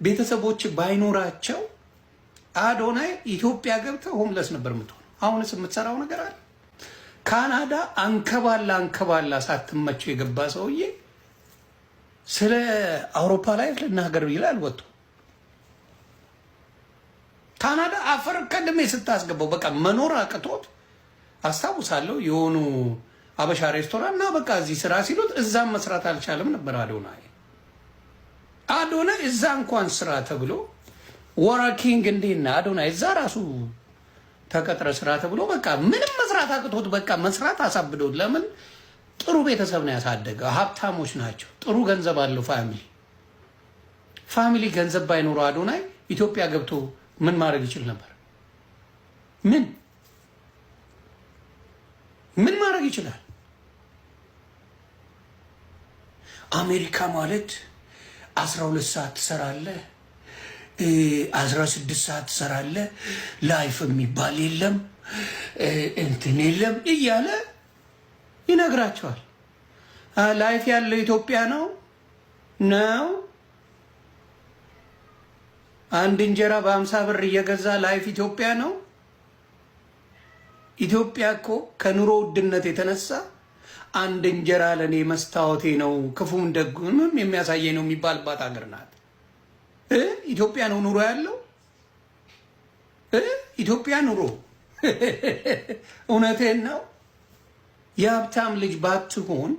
ቤተሰቦች ባይኖራቸው አዶናይ ኢትዮጵያ ገብተህ ሆምለስ ነበር የምትሆነው። አሁንስ የምትሰራው ነገር አለ። ካናዳ አንከባላ ሳትመቸው የገባ ሰውዬ ስለ አውሮፓ ላይ ልናገር ይላል ወጥቶ። ካናዳ አፈር ቀድሜ ስታስገባው በቃ መኖር አቅቶት አስታውሳለሁ። የሆኑ አበሻ ሬስቶራንት እና በቃ እዚህ ስራ ሲሉት እዛም መስራት አልቻለም ነበር አዶናይ እዛ እንኳን ስራ ተብሎ ወራኪንግ እንዴና አዶናይ እዛ ራሱ ተቀጥረ ስራ ተብሎ በቃ ምንም መስራት አቅቶት በቃ መስራት አሳብዶት። ለምን ጥሩ ቤተሰብ ነው ያሳደገ፣ ሀብታሞች ናቸው፣ ጥሩ ገንዘብ አለው ፋሚሊ ገንዘብ ባይኖረው አዶናይ ኢትዮጵያ ገብቶ ምን ማድረግ ይችል ነበር? ምን ማድረግ ይችላል? አሜሪካ ማለት 12 ሰዓት ትሰራለህ፣ 16 ሰዓት ትሰራለህ፣ ላይፍ የሚባል የለም እንትን የለም እያለ ይነግራቸዋል። ላይፍ ያለው ኢትዮጵያ ነው። አንድ እንጀራ በ50 ብር እየገዛ ላይፍ ኢትዮጵያ ነው። ኢትዮጵያ እኮ ከኑሮ ውድነት የተነሳ አንድ እንጀራ ለኔ መስታወቴ ነው፣ ክፉም ደጉንም የሚያሳየኝ ነው የሚባልባት ሀገር ናት። ኢትዮጵያ ነው ኑሮ ያለው። ኢትዮጵያ ኑሮ እውነቴን ነው። የሀብታም ልጅ ባትሆን